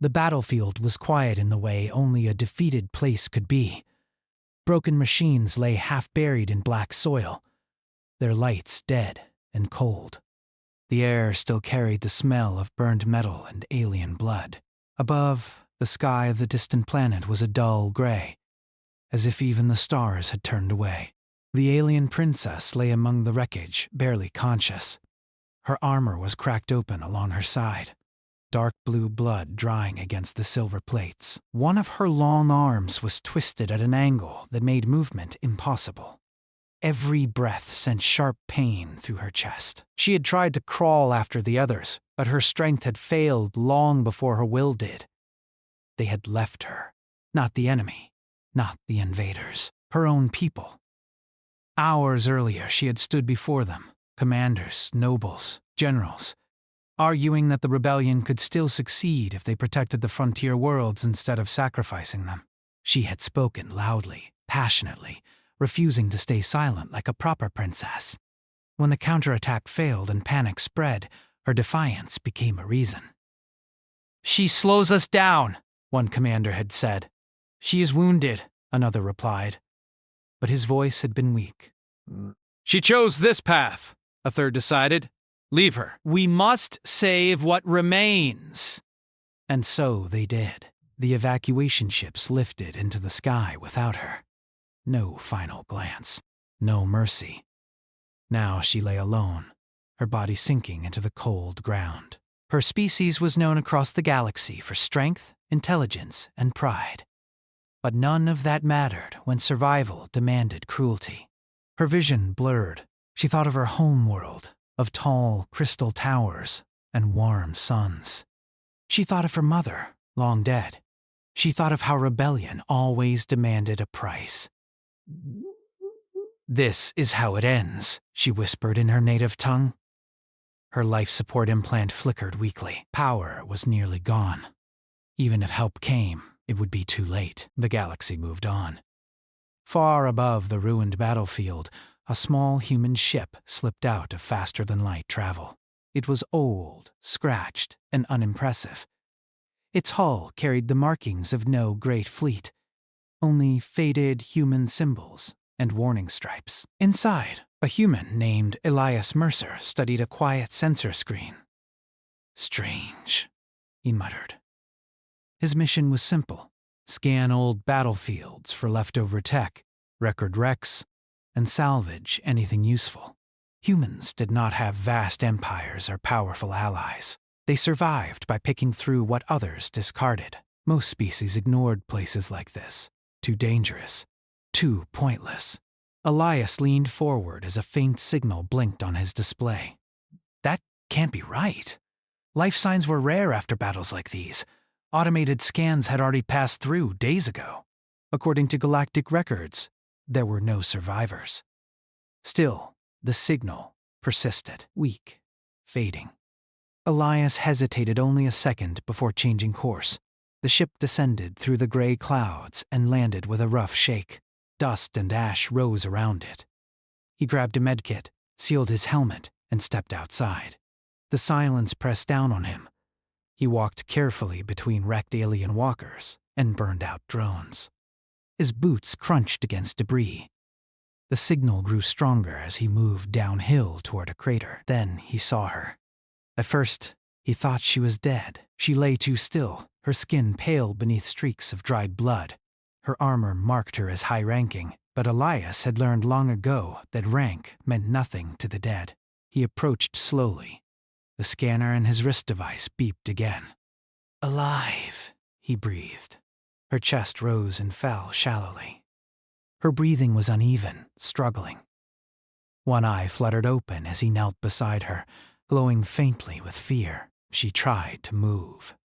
The battlefield was quiet in the way only a defeated place could be. Broken machines lay half buried in black soil, their lights dead and cold. The air still carried the smell of burned metal and alien blood. Above, the sky of the distant planet was a dull gray, as if even the stars had turned away. The alien princess lay among the wreckage, barely conscious. Her armor was cracked open along her side, dark blue blood drying against the silver plates. One of her long arms was twisted at an angle that made movement impossible. Every breath sent sharp pain through her chest. She had tried to crawl after the others, but her strength had failed long before her will did. They had left her. Not the enemy, not the invaders, her own people. Hours earlier, she had stood before them, commanders, nobles, generals, arguing that the rebellion could still succeed if they protected the frontier worlds instead of sacrificing them. She had spoken loudly, passionately, refusing to stay silent like a proper princess. When the counterattack failed and panic spread, her defiance became a reason. "She slows us down," one commander had said. "She is wounded," another replied. But his voice had been weak. "She chose this path," a third decided. "Leave her." "We must save what remains." And so they did. The evacuation ships lifted into the sky without her. No final glance, no mercy. Now she lay alone, her body sinking into the cold ground. Her species was known across the galaxy for strength, intelligence, and pride. But none of that mattered when survival demanded cruelty. Her vision blurred. She thought of her home world, of tall crystal towers and warm suns. She thought of her mother, long dead. She thought of how rebellion always demanded a price. "This is how it ends," she whispered in her native tongue. Her life support implant flickered weakly. Power was nearly gone. Even if help came, it would be too late. The galaxy moved on. Far above the ruined battlefield, a small human ship slipped out of faster-than-light travel. It was old, scratched, and unimpressive. Its hull carried the markings of no great fleet, only faded human symbols and warning stripes. Inside, a human named Elias Mercer studied a quiet sensor screen. "Strange," he muttered. His mission was simple: scan old battlefields for leftover tech, record wrecks, and salvage anything useful. Humans did not have vast empires or powerful allies. They survived by picking through what others discarded. Most species ignored places like this. Too dangerous. Too pointless. Elias leaned forward as a faint signal blinked on his display. That can't be right. Life signs were rare after battles like these. Automated scans had already passed through days ago. According to galactic records, there were no survivors. Still, the signal persisted, weak, fading. Elias hesitated only a second before changing course. The ship descended through the gray clouds and landed with a rough shake. Dust and ash rose around it. He grabbed a medkit, sealed his helmet, and stepped outside. The silence pressed down on him. He walked carefully between wrecked alien walkers and burned-out drones. His boots crunched against debris. The signal grew stronger as he moved downhill toward a crater. Then he saw her. At first, he thought she was dead. She lay too still, her skin pale beneath streaks of dried blood. Her armor marked her as high-ranking, but Elias had learned long ago that rank meant nothing to the dead. He approached slowly. The scanner in his wrist device beeped again. "Alive," he breathed. Her chest rose and fell shallowly. Her breathing was uneven, struggling. One eye fluttered open as he knelt beside her, glowing faintly with fear. She tried to move.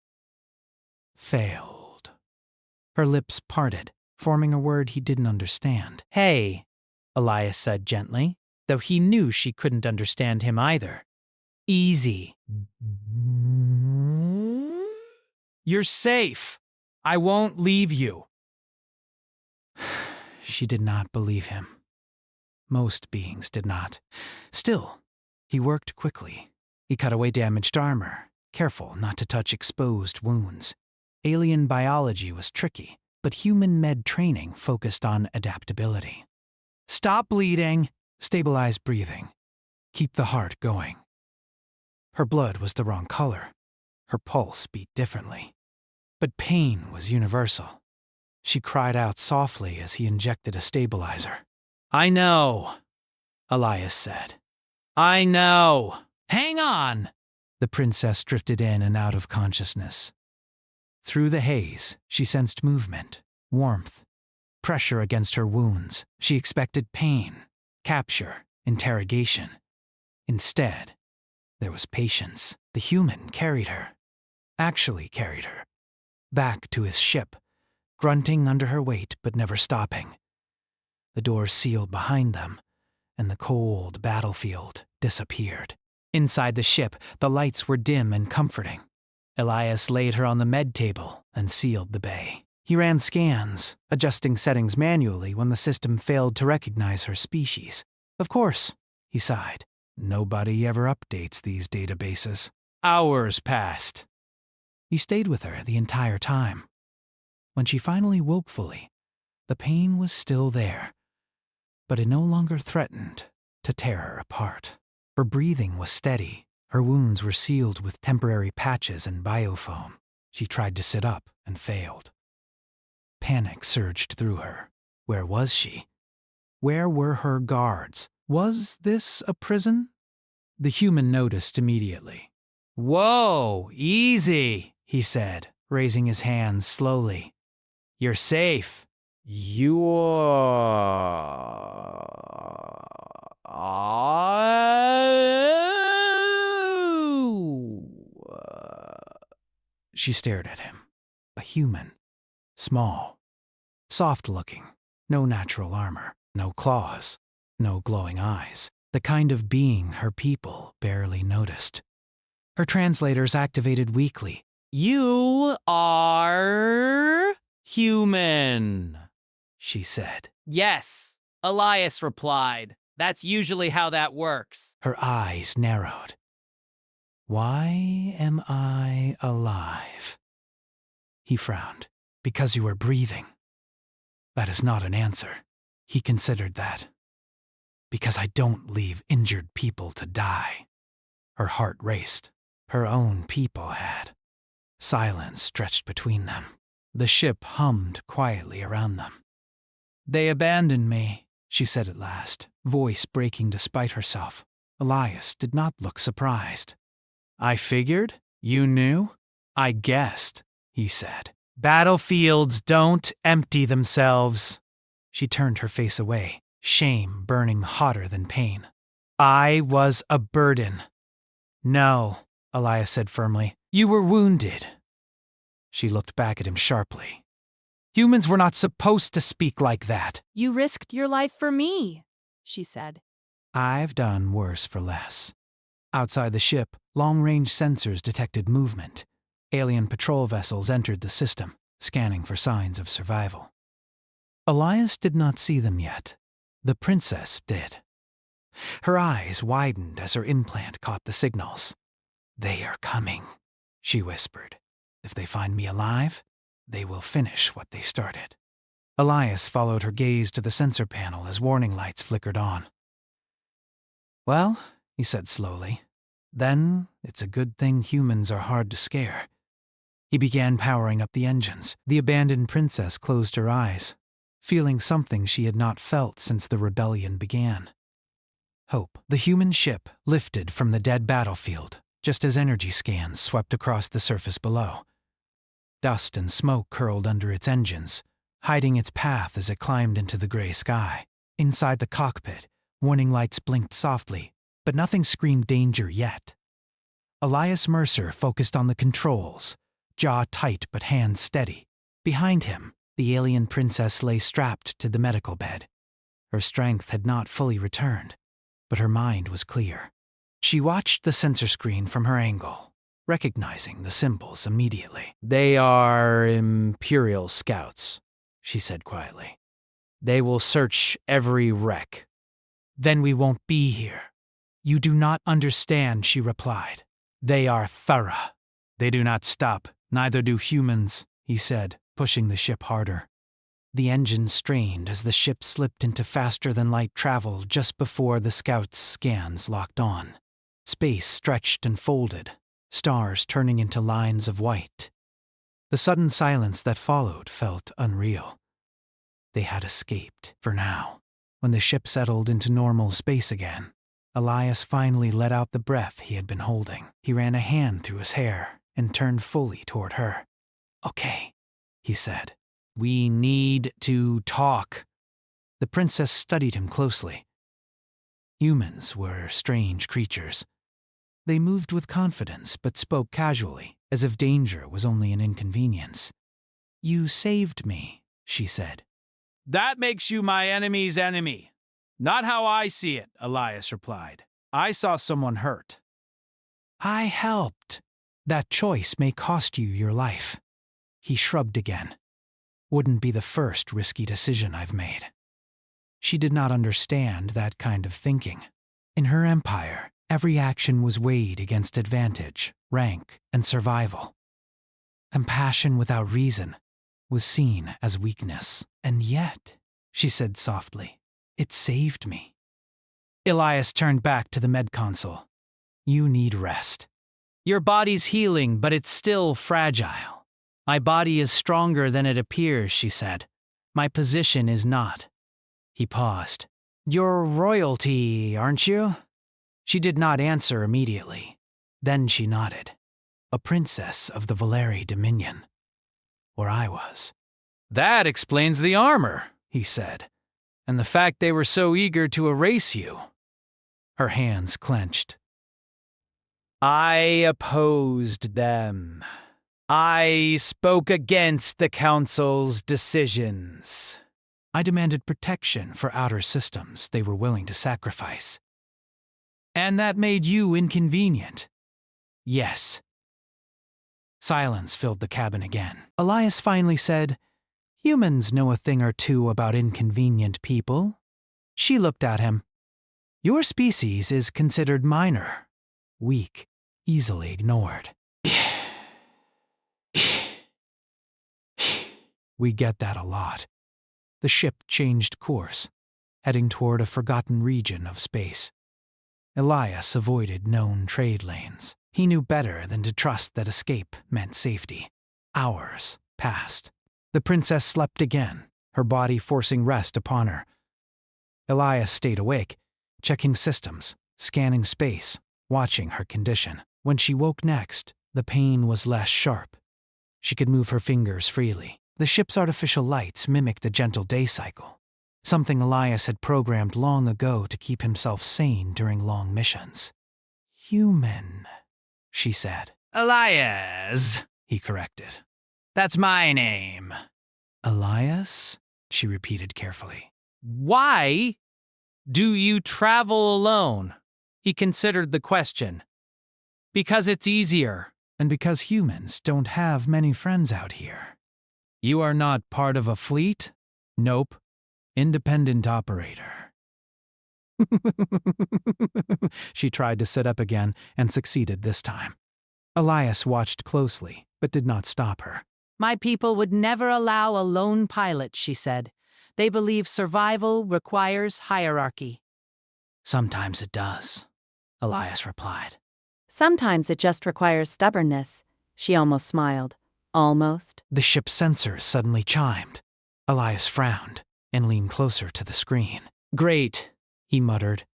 Failed. Her lips parted, forming a word he didn't understand. "Hey," Elias said gently, though he knew she couldn't understand him either. "Easy. You're safe. I won't leave you." She did not believe him. Most beings did not. Still, he worked quickly. He cut away damaged armor, careful not to touch exposed wounds. Alien biology was tricky, but human med training focused on adaptability. Stop bleeding. Stabilize breathing. Keep the heart going. Her blood was the wrong color. Her pulse beat differently. But pain was universal. She cried out softly as he injected a stabilizer. I know, Elias said. I know. Hang on. The princess drifted in and out of consciousness. Through the haze, she sensed movement, warmth, pressure against her wounds. She expected pain, capture, interrogation. Instead, there was patience. The human carried her, actually carried her, back to his ship, grunting under her weight but never stopping. The doors sealed behind them, and the cold battlefield disappeared. Inside the ship, the lights were dim and comforting. Elias laid her on the med table and sealed the bay. He ran scans, adjusting settings manually when the system failed to recognize her species. Of course, he sighed. Nobody ever updates these databases. Hours passed. He stayed with her the entire time. When she finally woke fully, the pain was still there, but it no longer threatened to tear her apart. Her breathing was steady. Her wounds were sealed with temporary patches and biofoam. She tried to sit up and failed. Panic surged through her. Where was she? Where were her guards? Was this a prison? The human noticed immediately. Whoa, easy, he said, raising his hands slowly. You're safe. She stared at him. A human. Small. Soft-looking. No natural armor. No claws. No glowing eyes. The kind of being her people barely noticed. Her translators activated weakly. You are human, she said. Yes, Elias replied. That's usually how that works. Her eyes narrowed. Why am I alive? He frowned. Because you are breathing. That is not an answer. He considered that. Because I don't leave injured people to die. Her heart raced. Her own people had. Silence stretched between them. The ship hummed quietly around them. They abandoned me, she said at last, voice breaking despite herself. Elias did not look surprised. I figured? You knew? I guessed, he said. Battlefields don't empty themselves. She turned her face away, shame burning hotter than pain. I was a burden. No, Elias said firmly. You were wounded. She looked back at him sharply. Humans were not supposed to speak like that. You risked your life for me, she said. I've done worse for less. Outside the ship, long-range sensors detected movement. Alien patrol vessels entered the system, scanning for signs of survival. Elias did not see them yet. The princess did. Her eyes widened as her implant caught the signals. They are coming, she whispered. If they find me alive, they will finish what they started. Elias followed her gaze to the sensor panel as warning lights flickered on. Well, he said slowly, then it's a good thing humans are hard to scare. He began powering up the engines. The abandoned princess closed her eyes, feeling something she had not felt since the rebellion began. Hope. The human ship lifted from the dead battlefield, just as energy scans swept across the surface below. Dust and smoke curled under its engines, hiding its path as it climbed into the gray sky. Inside the cockpit, warning lights blinked softly, but nothing screamed danger yet. Elias Mercer focused on the controls, jaw tight but hands steady. Behind him, the alien princess lay strapped to the medical bed. Her strength had not fully returned, but her mind was clear. She watched the sensor screen from her angle, recognizing the symbols immediately. They are Imperial scouts, she said quietly. They will search every wreck. Then we won't be here. You do not understand, she replied. They are thorough. They do not stop, neither do humans. he said, pushing the ship harder. The engine strained as the ship slipped into faster-than-light travel just before the scout's scans locked on. Space stretched and folded, stars turning into lines of white. The sudden silence that followed felt unreal. They had escaped, for now. When the ship settled into normal space again, Elias finally let out the breath he had been holding. He ran a hand through his hair and turned fully toward her. "Okay," he said. "We need to talk." The princess studied him closely. Humans were strange creatures. They moved with confidence but spoke casually, as if danger was only an inconvenience. "You saved me," she said. That makes you my enemy's enemy. Not how I see it, Elias replied. I saw someone hurt. "I helped. That choice may cost you your life." He shrugged again. "Wouldn't be the first risky decision I've made." She did not understand that kind of thinking. In her empire, every action was weighed against advantage, rank, and survival. Compassion without reason was seen as weakness. "And yet," she said softly, "it saved me." Elias turned back to the med console. "You need rest." "Your body's healing, but it's still fragile." "My body is stronger than it appears," she said. "My position is not." He paused. "You're royalty, aren't you?" She did not answer immediately. Then she nodded. "A princess of the Valeri Dominion. Where I was." That explains the armor, he said, and the fact they were so eager to erase you. Her hands clenched. "I opposed them. I spoke against the Council's decisions." "I demanded protection for outer systems they were willing to sacrifice." "And that made you inconvenient." "Yes." Silence filled the cabin again. Elias finally said, "Humans know a thing or two about inconvenient people." She looked at him. "Your species is considered minor, weak, easily ignored." "We get that a lot." The ship changed course, heading toward a forgotten region of space. Elias avoided known trade lanes. He knew better than to trust that escape meant safety. Hours passed. The princess slept again, her body forcing rest upon her. Elias stayed awake, checking systems, scanning space, watching her condition. When she woke next, the pain was less sharp. She could move her fingers freely. The ship's artificial lights mimicked a gentle day cycle, something Elias had programmed long ago to keep himself sane during long missions. "Human," she said. "Elias," he corrected. "That's my name." "Elias?" she repeated carefully. Why do you travel alone? He considered the question. Because it's easier. "And because humans don't have many friends out here." "You are not part of a fleet?" "Nope. Independent operator." She tried to sit up again and succeeded this time. Elias watched closely, but did not stop her. My people would never allow a lone pilot, she said. They believe survival requires hierarchy. "Sometimes it does," Elias replied. Sometimes it just requires stubbornness. She almost smiled. Almost. The ship's sensors suddenly chimed. Elias frowned and leaned closer to the screen. "Great," he muttered.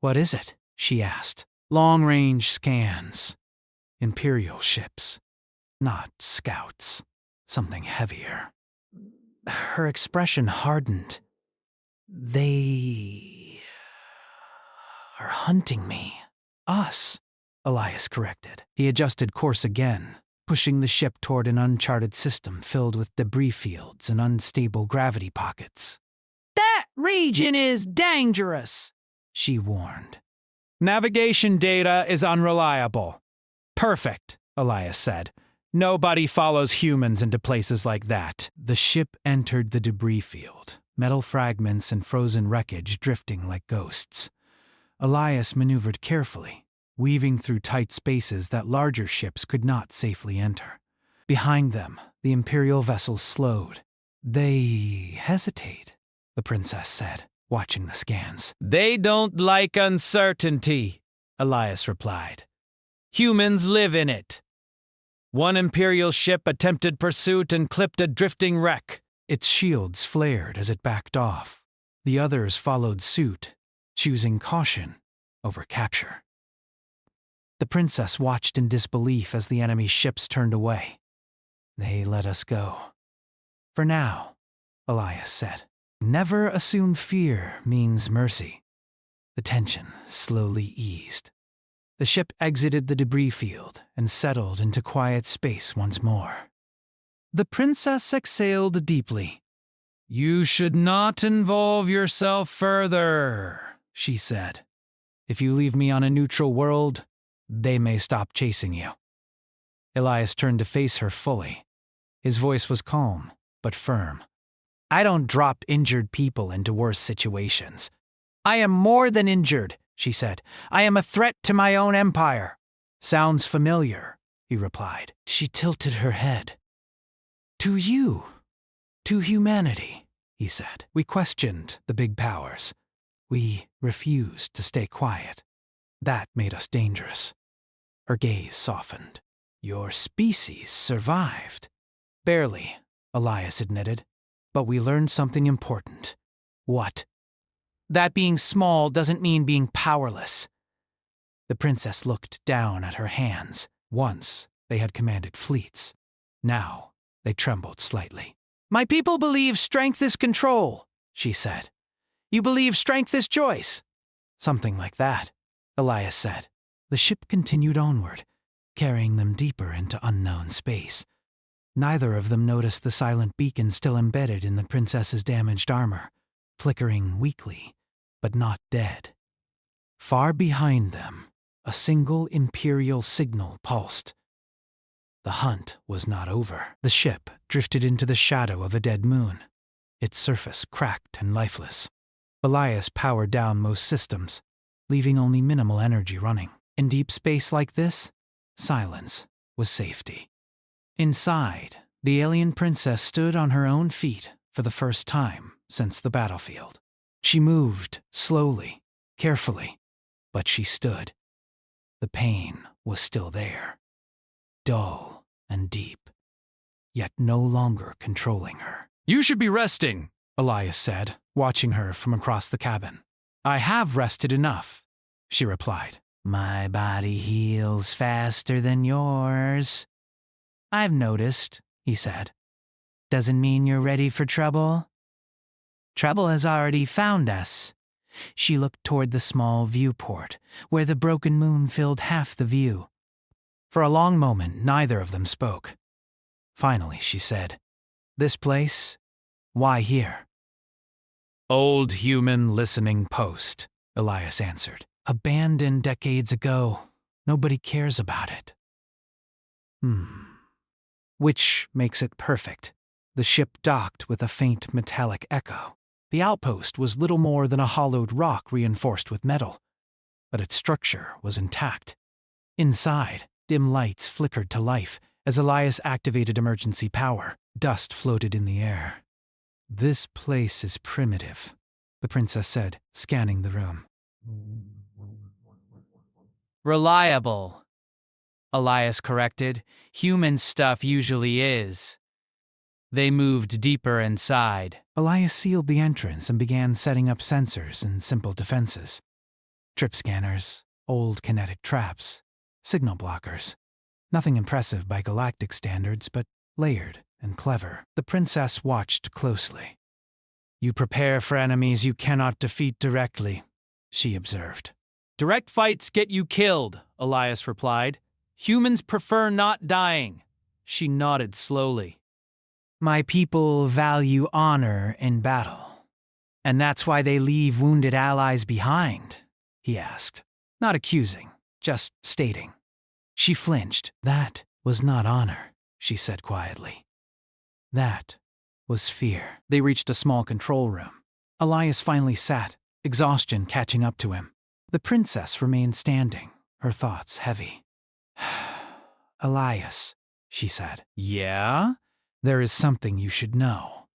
"What is it?" she asked. "Long-range scans. Imperial ships. Not scouts. Something heavier." Her expression hardened. "They are hunting me." "Us," Elias corrected. He adjusted course again, pushing the ship toward an uncharted system filled with debris fields and unstable gravity pockets. That region is dangerous, she warned. "Navigation data is unreliable." "Perfect," Elias said. "Nobody follows humans into places like that." The ship entered the debris field, metal fragments and frozen wreckage drifting like ghosts. Elias maneuvered carefully, weaving through tight spaces that larger ships could not safely enter. Behind them, The Imperial vessels slowed. They hesitate, the princess said, watching the scans. They don't like uncertainty, Elias replied. Humans live in it. One Imperial ship attempted pursuit and clipped a drifting wreck. Its shields flared as it backed off. The others followed suit, choosing caution over capture. The princess watched in disbelief as the enemy ships turned away. They let us go. For now, Elias said. Never assume fear means mercy. The tension slowly eased. The ship exited the debris field and settled into quiet space once more. The princess exhaled deeply. You should not involve yourself further, she said. If you leave me on a neutral world, they may stop chasing you. Elias turned to face her fully. His voice was calm, but firm. I don't drop injured people into worse situations. I am more than injured, she said. I am a threat to my own empire. Sounds familiar, he replied. She tilted her head. To you. To humanity, he said. We questioned the big powers. We refused to stay quiet. That made us dangerous. Her gaze softened. Your species survived. Barely, Elias admitted. But we learned something important. What? That being small doesn't mean being powerless. The princess looked down at her hands. Once, they had commanded fleets. Now, they trembled slightly. My people believe strength is control, she said. You believe strength is choice. Something like that, Elias said. The ship continued onward, carrying them deeper into unknown space. Neither of them noticed the silent beacon still embedded in the princess's damaged armor, flickering weakly, but not dead. Far behind them, a single Imperial signal pulsed. The hunt was not over. The ship drifted into the shadow of a dead moon, its surface cracked and lifeless. Elias powered down most systems, leaving only minimal energy running. In deep space like this, silence was safety. Inside, the alien princess stood on her own feet for the first time since the battlefield. She moved slowly, carefully, but she stood. The pain was still there, dull and deep, yet no longer controlling her. You should be resting, Elias said, watching her from across the cabin. I have rested enough, she replied. My body heals faster than yours. I've noticed, he said. Doesn't mean you're ready for trouble. Trouble has already found us. She looked toward the small viewport, where the broken moon filled half the view. For a long moment, neither of them spoke. Finally, she said, This place? Why here? Old human listening post, Elias answered. Abandoned decades ago. Nobody cares about it. Which makes it perfect. The ship docked with a faint metallic echo. The outpost was little more than a hollowed rock reinforced with metal, but its structure was intact. Inside, dim lights flickered to life as Elias activated emergency power. Dust floated in the air. This place is primitive, the princess said, scanning the room. Reliable, Elias corrected. Human stuff usually is. They moved deeper inside. Elias sealed the entrance and began setting up sensors and simple defenses. Trip scanners, old kinetic traps, signal blockers. Nothing impressive by galactic standards, but layered and clever. The princess watched closely. You prepare for enemies you cannot defeat directly, she observed. Direct fights get you killed, Elias replied. Humans prefer not dying. She nodded slowly. My people value honor in battle. And that's why they leave wounded allies behind, he asked. Not accusing, just stating. She flinched. That was not honor, she said quietly. That was fear. They reached a small control room. Elias finally sat, exhaustion catching up to him. The princess remained standing, her thoughts heavy. Elias, she said. Yeah? There is something you should know.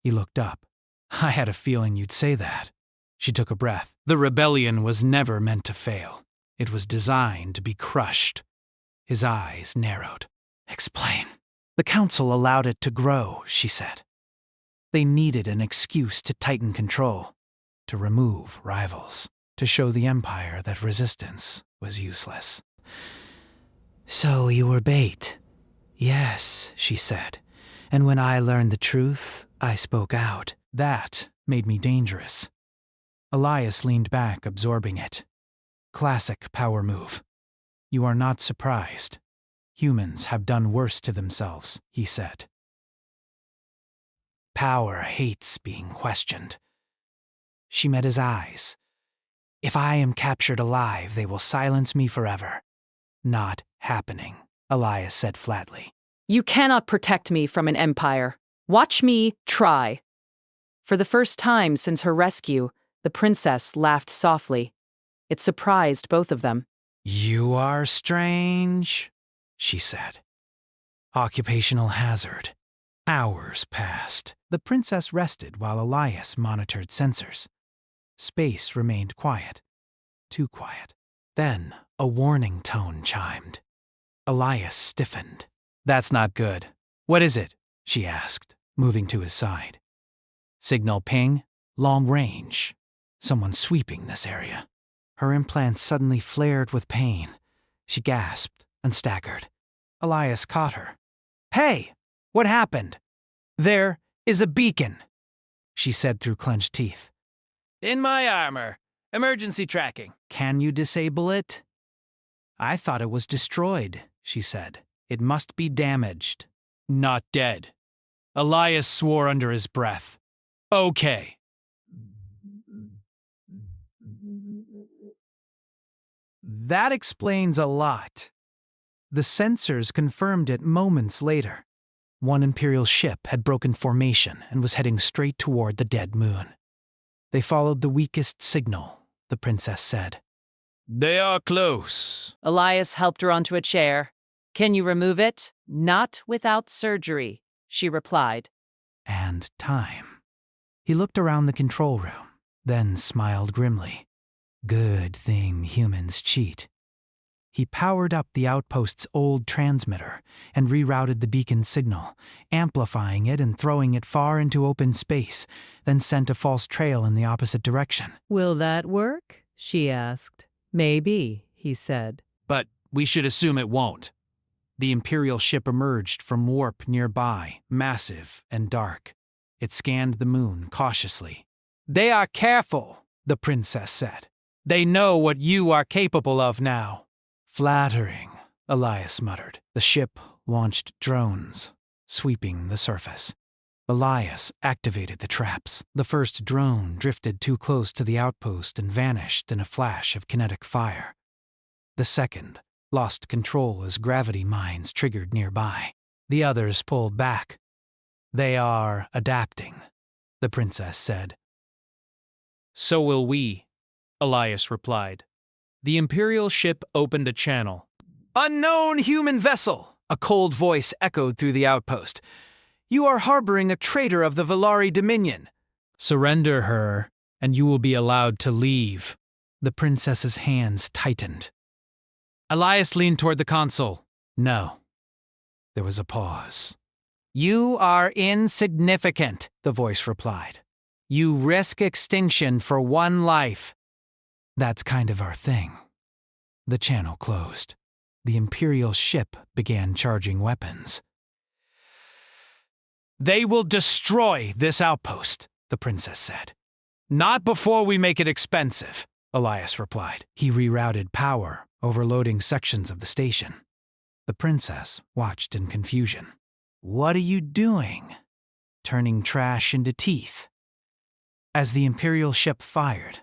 He looked up. I had a feeling you'd say that. She took a breath. The rebellion was never meant to fail. It was designed to be crushed. His eyes narrowed. Explain. The council allowed it to grow, she said. They needed an excuse to tighten control, to remove rivals, to show the Empire that resistance was useless. So you were bait. Yes, she said. And when I learned the truth, I spoke out. That made me dangerous. Elias leaned back, absorbing it. Classic power move. You are not surprised. Humans have done worse to themselves, he said. Power hates being questioned. She met his eyes. If I am captured alive, they will silence me forever. Not happening, Elias said flatly. You cannot protect me from an empire. Watch me try. For the first time since her rescue, the princess laughed softly. It surprised both of them. You are strange, she said. Occupational hazard. Hours passed. The princess rested while Elias monitored sensors. Space remained quiet. Too quiet. Then a warning tone chimed. Elias stiffened. That's not good. What is it? She asked, moving to his side. Signal ping, long range. Someone sweeping this area. Her implants suddenly flared with pain. She gasped and staggered. Elias caught her. Hey, what happened? There is a beacon, she said through clenched teeth. In my armor. Emergency tracking. Can you disable it? I thought it was destroyed, she said. It must be damaged. Not dead. Elias swore under his breath. Okay. That explains a lot. The sensors confirmed it moments later. One Imperial ship had broken formation and was heading straight toward the dead moon. They followed the weakest signal, the princess said. They are close. Elias helped her onto a chair. Can you remove it? Not without surgery, she replied. And time. He looked around the control room, then smiled grimly. Good thing humans cheat. He powered up the outpost's old transmitter and rerouted the beacon's signal, amplifying it and throwing it far into open space, then sent a false trail in the opposite direction. Will that work? She asked. Maybe, he said. But we should assume it won't. The Imperial ship emerged from warp nearby, massive and dark. It scanned the moon cautiously. They are careful, the princess said. They know what you are capable of now. Flattering, Elias muttered. The ship launched drones, sweeping the surface. Elias activated the traps. The first drone drifted too close to the outpost and vanished in a flash of kinetic fire. The second lost control as gravity mines triggered nearby. The others pulled back. They are adapting, the princess said. So will we, Elias replied. The Imperial ship opened a channel. Unknown human vessel, a cold voice echoed through the outpost. You are harboring a traitor of the Valari Dominion. Surrender her, and you will be allowed to leave. The princess's hands tightened. Elias leaned toward the console. No. There was a pause. You are insignificant, the voice replied. You risk extinction for one life. That's kind of our thing. The channel closed. The Imperial ship began charging weapons. They will destroy this outpost, the princess said. Not before we make it expensive, Elias replied. He rerouted power, overloading sections of the station. The princess watched in confusion. What are you doing? Turning trash into teeth. As the Imperial ship fired,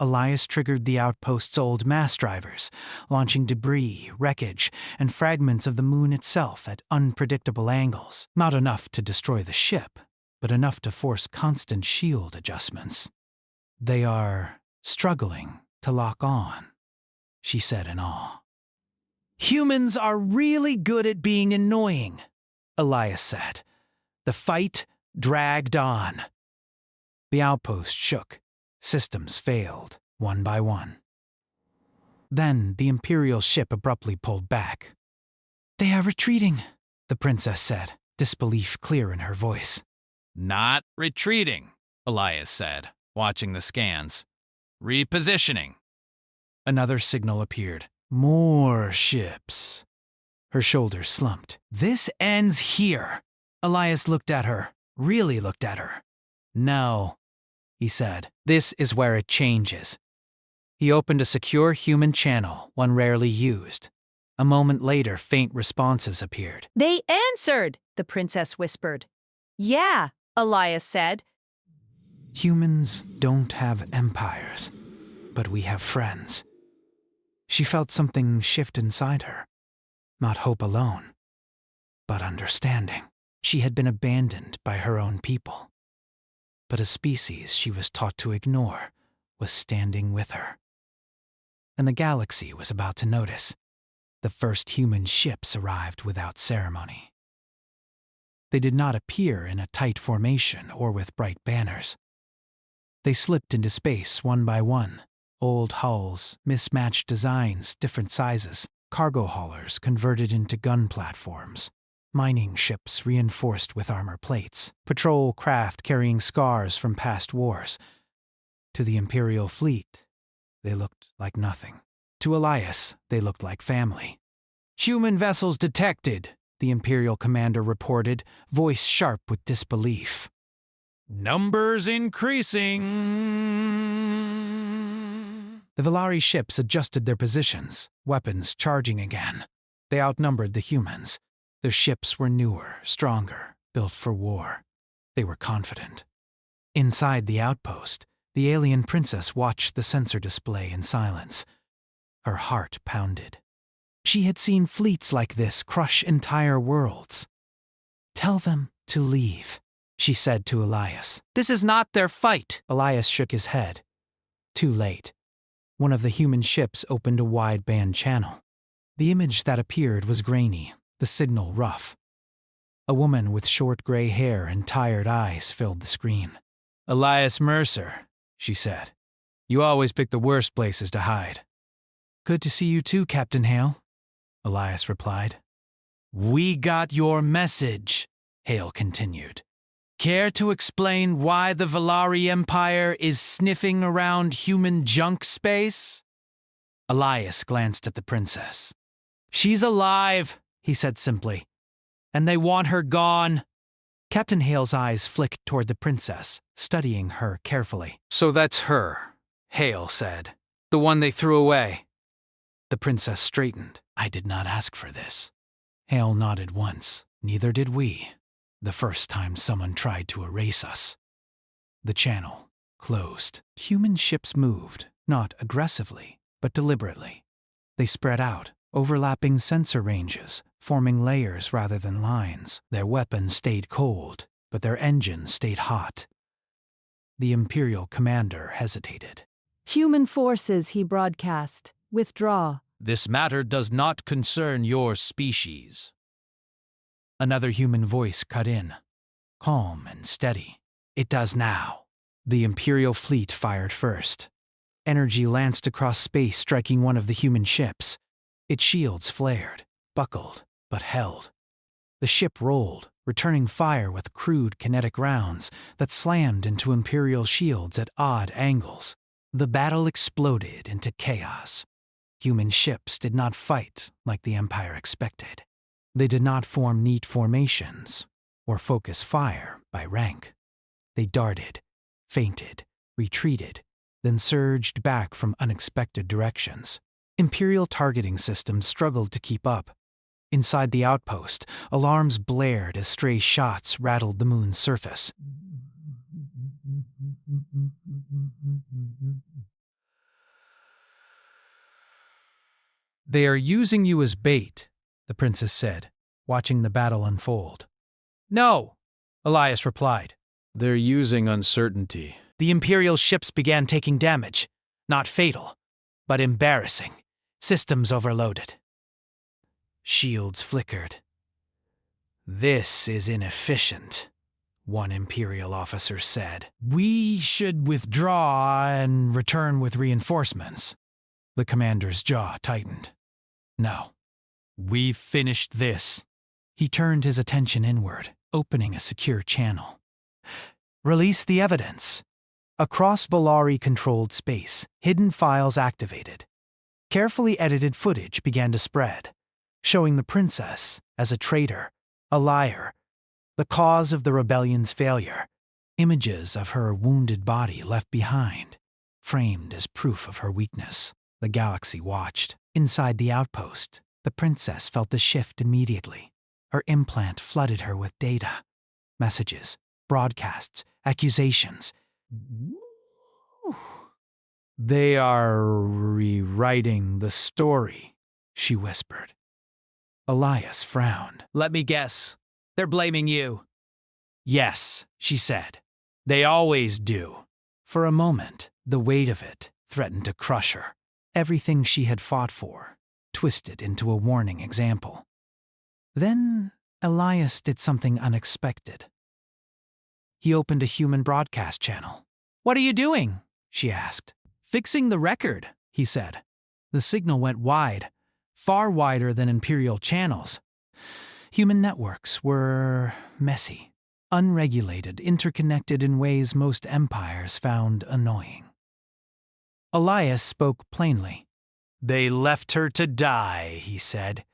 Elias triggered the outpost's old mass drivers, launching debris, wreckage, and fragments of the moon itself at unpredictable angles. Not enough to destroy the ship, but enough to force constant shield adjustments. They are struggling to lock on, she said in awe. Humans are really good at being annoying, Elias said. The fight dragged on. The outpost shook. Systems failed, one by one. Then the Imperial ship abruptly pulled back. "They are retreating," the princess said, disbelief clear in her voice. Not retreating, Elias said, watching the scans. Repositioning. Another signal appeared. More ships. Her shoulders slumped. "This ends here." Elias looked at her, really looked at her. "No," he said. "This is where it changes." He opened a secure human channel, one rarely used. A moment later, faint responses appeared. They answered, the princess whispered. Yeah, Elias said. Humans don't have empires, but we have friends. She felt something shift inside her. Not hope alone, but understanding. She had been abandoned by her own people. But a species she was taught to ignore was standing with her. And the galaxy was about to notice. The first human ships arrived without ceremony. They did not appear in a tight formation or with bright banners. They slipped into space one by one. Old hulls, mismatched designs, different sizes, cargo haulers converted into gun platforms, mining ships reinforced with armor plates, patrol craft carrying scars from past wars. To the Imperial fleet, they looked like nothing. To Elias, they looked like family. "Human vessels detected," the Imperial commander reported, voice sharp with disbelief. "Numbers increasing." The Velari ships adjusted their positions, weapons charging again. They outnumbered the humans. Their ships were newer, stronger, built for war. They were confident. Inside the outpost, the alien princess watched the sensor display in silence. Her heart pounded. She had seen fleets like this crush entire worlds. "Tell them to leave," she said to Elias. "This is not their fight." Elias shook his head. Too late. One of the human ships opened a wideband channel. The image that appeared was grainy, the signal rough. A woman with short gray hair and tired eyes filled the screen. "Elias Mercer," she said. "You always pick the worst places to hide." "Good to see you too, Captain Hale," Elias replied. "We got your message," Hale continued. "Care to explain why the Velari Empire is sniffing around human junk space?" Elias glanced at the princess. "She's alive," he said simply. "And they want her gone." Captain Hale's eyes flicked toward the princess, studying her carefully. "So that's her," Hale said. "The one they threw away." The princess straightened. "I did not ask for this." Hale nodded once. "Neither did we. The first time someone tried to erase us." The channel closed. Human ships moved, not aggressively, but deliberately. They spread out, overlapping sensor ranges, forming layers rather than lines. Their weapons stayed cold, but their engines stayed hot. The Imperial commander hesitated. "Human forces," he broadcast. "Withdraw." "This matter does not concern your species." Another human voice cut in, calm and steady. "It does now." The Imperial fleet fired first. Energy lanced across space, striking one of the human ships. Its shields flared, buckled, but held. The ship rolled, returning fire with crude kinetic rounds that slammed into Imperial shields at odd angles. The battle exploded into chaos. Human ships did not fight like the Empire expected. They did not form neat formations or focus fire by rank. They darted, feinted, retreated, then surged back from unexpected directions. Imperial targeting systems struggled to keep up. Inside the outpost, alarms blared as stray shots rattled the moon's surface. "They are using you as bait," the princess said, watching the battle unfold. "No," Elias replied. "They're using uncertainty." The Imperial ships began taking damage. Not fatal, but embarrassing. Systems overloaded. Shields flickered. "This is inefficient," one Imperial officer said. We should withdraw and return with reinforcements. The commander's jaw tightened. No. We've finished this. He turned his attention inward, opening a secure channel. Release the evidence. Across Volari-controlled space, hidden files activated. Carefully edited footage began to spread, showing the princess as a traitor, a liar, the cause of the rebellion's failure. Images of her wounded body left behind, framed as proof of her weakness. The galaxy watched. Inside the outpost, the princess felt the shift immediately. Her implant flooded her with data, messages, broadcasts, accusations. They are rewriting the story, she whispered. Elias frowned. Let me guess. They're blaming you. Yes, she said. They always do. For a moment, the weight of it threatened to crush her. Everything she had fought for, twisted into a warning example. Then Elias did something unexpected. He opened a human broadcast channel. What are you doing? She asked. Fixing the record, he said. The signal went wide, far wider than Imperial channels. Human networks were messy, unregulated, interconnected in ways most empires found annoying. Elias spoke plainly. They left her to die, he said.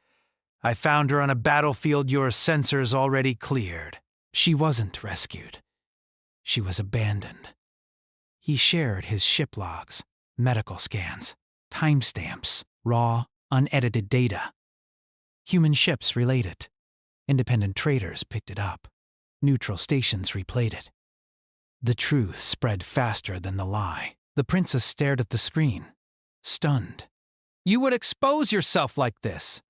I found her on a battlefield your sensors already cleared. She wasn't rescued. She was abandoned. He shared his ship logs, medical scans, timestamps, raw, unedited data. Human ships relayed it. Independent traders picked it up. Neutral stations replayed it. The truth spread faster than the lie. The princess stared at the screen, stunned. You would expose yourself like this.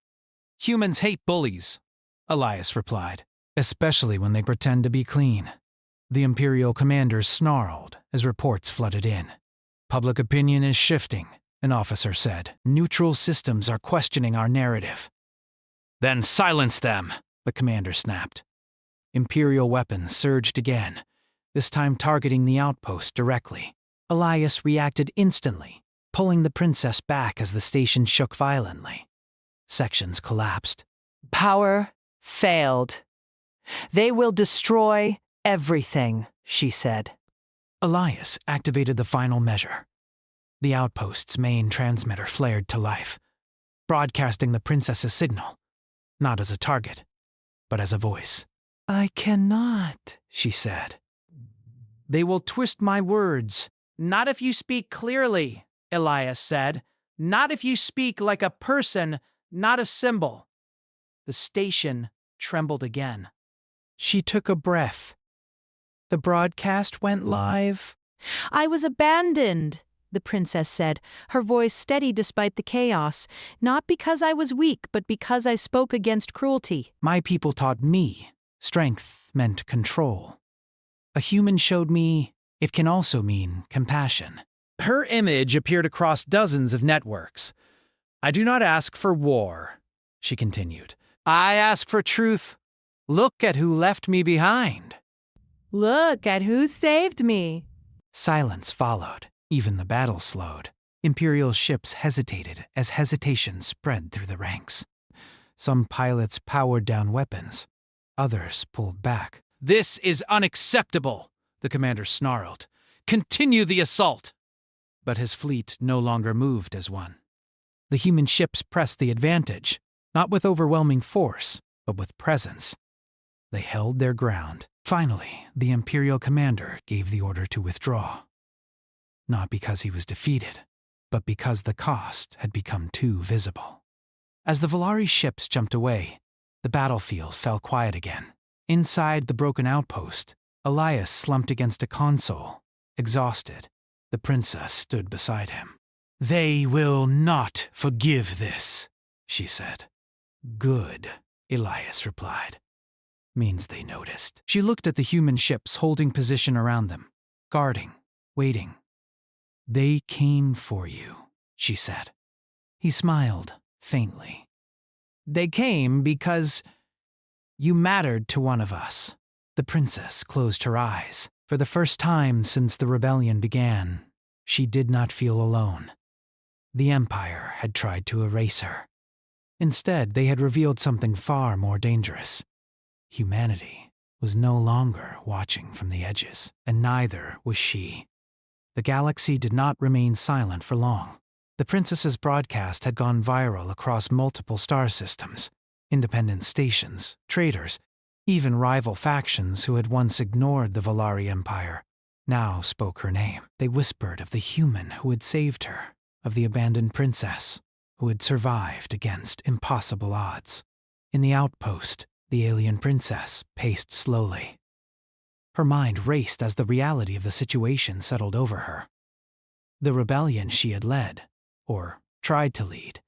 Humans hate bullies, Elias replied. Especially when they pretend to be clean. The Imperial commanders snarled as reports flooded in. Public opinion is shifting, an officer said. Neutral systems are questioning our narrative. Then silence them, the commander snapped. Imperial weapons surged again, this time targeting the outpost directly. Elias reacted instantly, pulling the princess back as the station shook violently. Sections collapsed. Power failed. They will destroy everything, she said. Elias activated the final measure. The outpost's main transmitter flared to life, broadcasting the princess's signal, not as a target, but as a voice. I cannot, she said. They will twist my words. Not if you speak clearly, Elias said. Not if you speak like a person, not a symbol. The station trembled again. She took a breath. The broadcast went live. I was abandoned, the princess said, her voice steady despite the chaos, not because I was weak, but because I spoke against cruelty. My people taught me strength meant control. A human showed me it can also mean compassion. Her image appeared across dozens of networks. I do not ask for war, she continued. I ask for truth. Look at who left me behind. Look at who saved me. Silence followed. Even the battle slowed. Imperial ships hesitated as hesitation spread through the ranks. Some pilots powered down weapons. Others pulled back. This is unacceptable, the commander snarled. Continue the assault. But his fleet no longer moved as one. The human ships pressed the advantage, not with overwhelming force, but with presence. They held their ground. Finally, the Imperial commander gave the order to withdraw. Not because he was defeated, but because the cost had become too visible. As the Volari ships jumped away, the battlefield fell quiet again. Inside the broken outpost, Elias slumped against a console, exhausted. The princess stood beside him. They will not forgive this, she said. Good, Elias replied. Means they noticed. She looked at the human ships holding position around them, guarding, waiting. They came for you, she said. He smiled faintly. They came because you mattered to one of us. The princess closed her eyes. For the first time since the rebellion began, she did not feel alone. The Empire had tried to erase her. Instead, they had revealed something far more dangerous. Humanity was no longer watching from the edges, and neither was she. The galaxy did not remain silent for long. The princess's broadcast had gone viral across multiple star systems. Independent stations, traders, even rival factions who had once ignored the Valari Empire now spoke her name. They whispered of the human who had saved her, of the abandoned princess who had survived against impossible odds. In the outpost, the alien princess paced slowly. Her mind raced as the reality of the situation settled over her. The rebellion she had led, or tried to lead,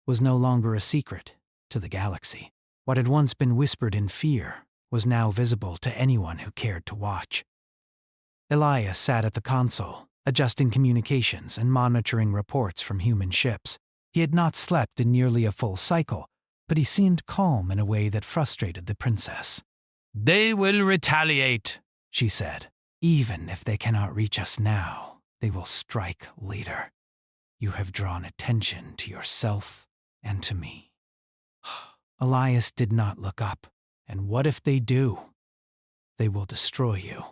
was no longer a secret to the galaxy. What had once been whispered in fear was now visible to anyone who cared to watch. Elias sat at the console, adjusting communications and monitoring reports from human ships. He had not slept in nearly a full cycle, but he seemed calm in a way that frustrated the princess. They will retaliate, she said. Even if they cannot reach us now, they will strike later. You have drawn attention to yourself and to me. Elias did not look up. And what if they do? They will destroy you.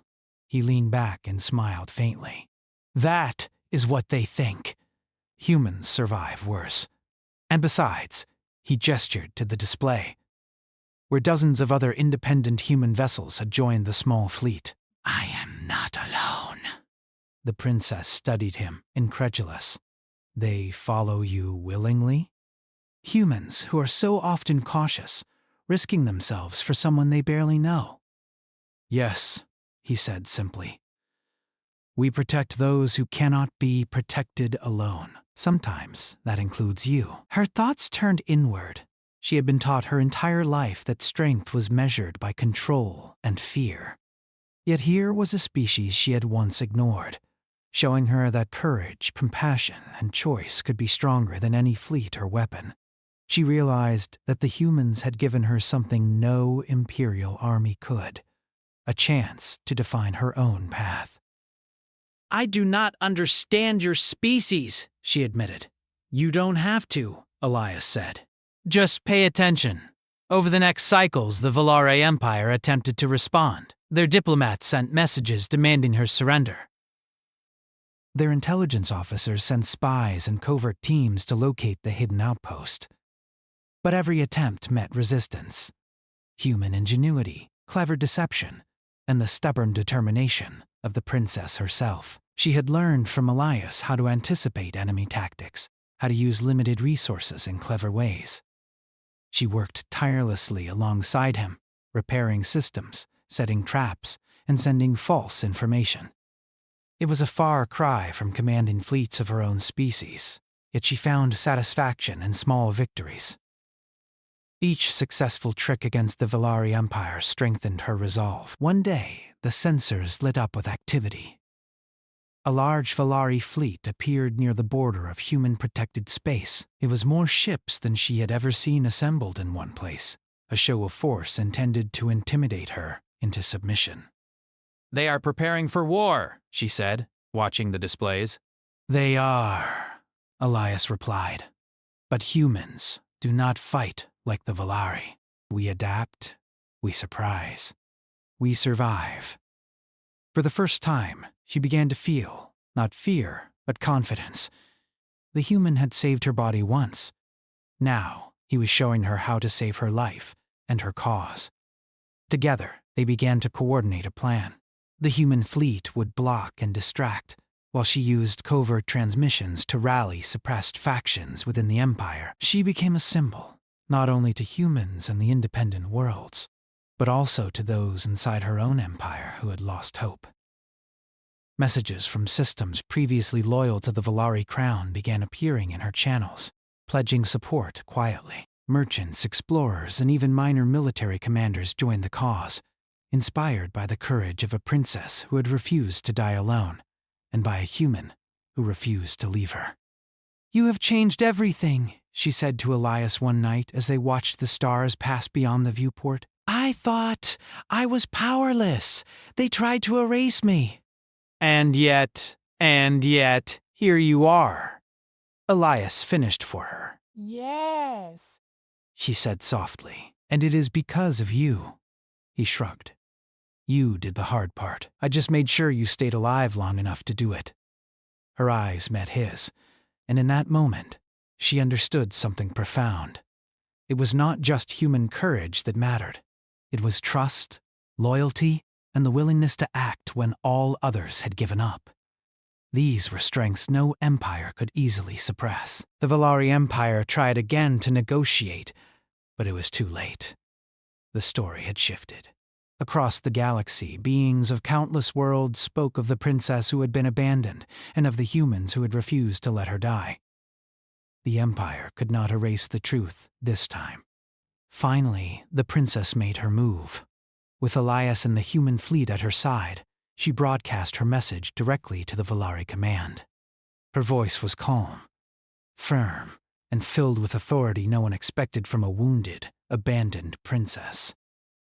He leaned back and smiled faintly. That is what they think. Humans survive worse. And besides, he gestured to the display, where dozens of other independent human vessels had joined the small fleet. I am not alone. The princess studied him, incredulous. They follow you willingly? Humans who are so often cautious, risking themselves for someone they barely know. Yes, he said simply. We protect those who cannot be protected alone. Sometimes that includes you. Her thoughts turned inward. She had been taught her entire life that strength was measured by control and fear. Yet here was a species she had once ignored, showing her that courage, compassion, and choice could be stronger than any fleet or weapon. She realized that the humans had given her something no Imperial army could, a chance to define her own path. I do not understand your species, she admitted. You don't have to, Elias said. Just pay attention. Over the next cycles, the Valare Empire attempted to respond. Their diplomats sent messages demanding her surrender. Their intelligence officers sent spies and covert teams to locate the hidden outpost. But every attempt met resistance. Human ingenuity, clever deception, and the stubborn determination of the princess herself. She had learned from Elias how to anticipate enemy tactics, how to use limited resources in clever ways. She worked tirelessly alongside him, repairing systems, setting traps, and sending false information. It was a far cry from commanding fleets of her own species, yet she found satisfaction in small victories. Each successful trick against the Valari Empire strengthened her resolve. One day, the sensors lit up with activity. A large Valari fleet appeared near the border of human-protected space. It was more ships than she had ever seen assembled in one place, a show of force intended to intimidate her into submission. They are preparing for war, she said, watching the displays. They are, Elias replied. But humans do not fight like the Valari. We adapt, we surprise, we survive. For the first time, she began to feel, not fear, but confidence. The human had saved her body once. Now, he was showing her how to save her life and her cause. Together, they began to coordinate a plan. The human fleet would block and distract, while she used covert transmissions to rally suppressed factions within the Empire. She became a symbol, not only to humans and the independent worlds, but also to those inside her own empire who had lost hope. Messages from systems previously loyal to the Valari crown began appearing in her channels, pledging support quietly. Merchants, explorers, and even minor military commanders joined the cause, inspired by the courage of a princess who had refused to die alone, and by a human who refused to leave her. You have changed everything, she said to Elias one night as they watched the stars pass beyond the viewport. I thought I was powerless. They tried to erase me. And yet, here you are. Elias finished for her. Yes. She said softly, and it is because of you. He shrugged. You did the hard part. I just made sure you stayed alive long enough to do it. Her eyes met his, and in that moment, she understood something profound. It was not just human courage that mattered. It was trust, loyalty, and the willingness to act when all others had given up. These were strengths no empire could easily suppress. The Valari Empire tried again to negotiate, but it was too late. The story had shifted. Across the galaxy, beings of countless worlds spoke of the princess who had been abandoned and of the humans who had refused to let her die. The Empire could not erase the truth this time. Finally, the princess made her move. With Elias and the human fleet at her side, she broadcast her message directly to the Valari command. Her voice was calm, firm, and filled with authority no one expected from a wounded, abandoned princess.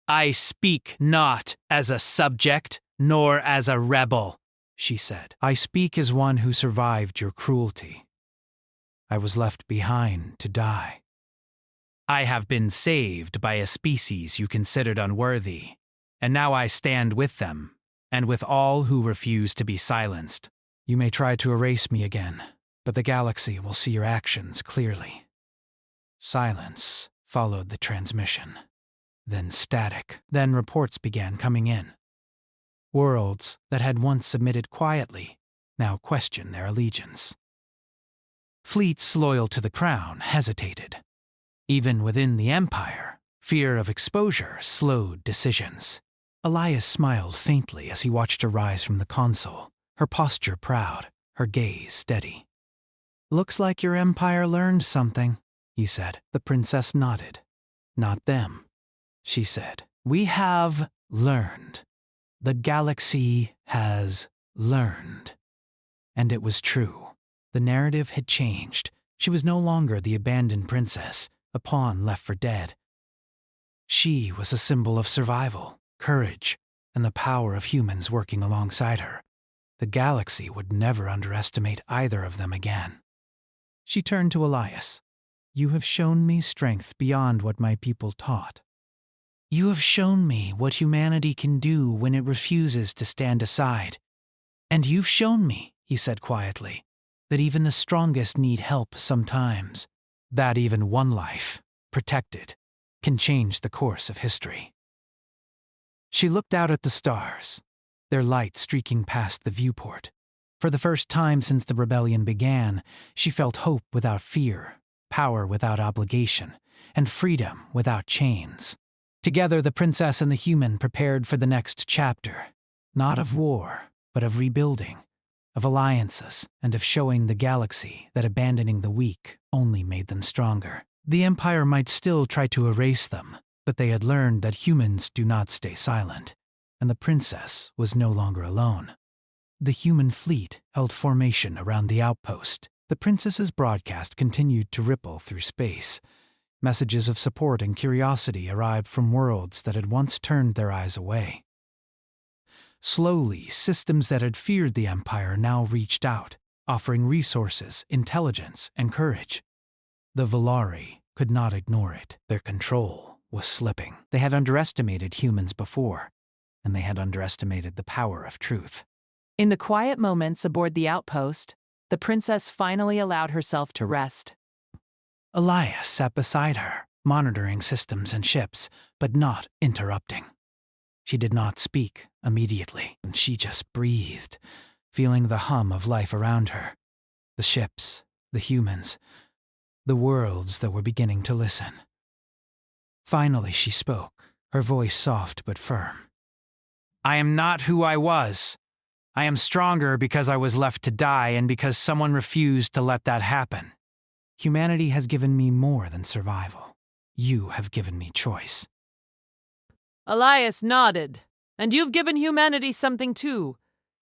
I speak not as a subject, nor as a rebel, she said. I speak as one who survived your cruelty. I was left behind to die. I have been saved by a species you considered unworthy, and now I stand with them, and with all who refuse to be silenced. You may try to erase me again, but the galaxy will see your actions clearly. Silence followed the transmission. Then static. Then reports began coming in. Worlds that had once submitted quietly now questioned their allegiance. Fleets loyal to the crown hesitated. Even within the Empire, fear of exposure slowed decisions. Elias smiled faintly as he watched her rise from the console, her posture proud, her gaze steady. Looks like your empire learned something, he said. The princess nodded. Not them. She said, we have learned. The galaxy has learned. And it was true. The narrative had changed. She was no longer the abandoned princess, a pawn left for dead. She was a symbol of survival, courage, and the power of humans working alongside her. The galaxy would never underestimate either of them again. She turned to Elias. You have shown me strength beyond what my people taught. You have shown me what humanity can do when it refuses to stand aside. And you've shown me, he said quietly, that even the strongest need help sometimes. That even one life, protected, can change the course of history. She looked out at the stars, their light streaking past the viewport. For the first time since the rebellion began, she felt hope without fear, power without obligation, and freedom without chains. Together, the princess and the human prepared for the next chapter, not of war, but of rebuilding, of alliances, and of showing the galaxy that abandoning the weak only made them stronger. The Empire might still try to erase them, but they had learned that humans do not stay silent, and the princess was no longer alone. The human fleet held formation around the outpost. The princess's broadcast continued to ripple through space. Messages of support and curiosity arrived from worlds that had once turned their eyes away. Slowly, systems that had feared the Empire now reached out, offering resources, intelligence, and courage. The Valari could not ignore it. Their control was slipping. They had underestimated humans before, and they had underestimated the power of truth. In the quiet moments aboard the outpost, the princess finally allowed herself to rest. Elias sat beside her, monitoring systems and ships, but not interrupting. She did not speak immediately, and she just breathed, feeling the hum of life around her. The ships, the humans, the worlds that were beginning to listen. Finally she spoke, her voice soft but firm. I am not who I was. I am stronger because I was left to die and because someone refused to let that happen. Humanity has given me more than survival. You have given me choice. Elias nodded. And you've given humanity something too.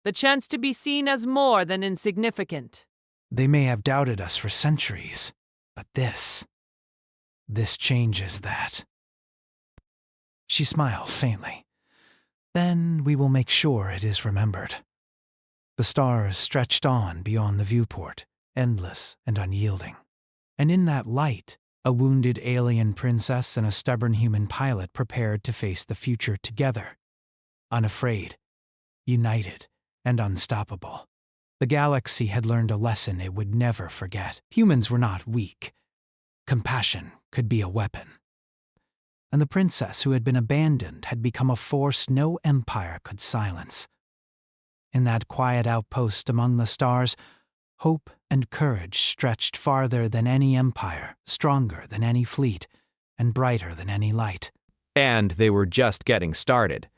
The chance to be seen as more than insignificant. They may have doubted us for centuries, but this changes that. She smiled faintly. Then we will make sure it is remembered. The stars stretched on beyond the viewport, endless and unyielding. And in that light, a wounded alien princess and a stubborn human pilot prepared to face the future together. Unafraid, united, and unstoppable. The galaxy had learned a lesson it would never forget. Humans were not weak. Compassion could be a weapon. And the princess who had been abandoned had become a force no empire could silence. In that quiet outpost among the stars, hope and courage stretched farther than any empire, stronger than any fleet, and brighter than any light. And they were just getting started.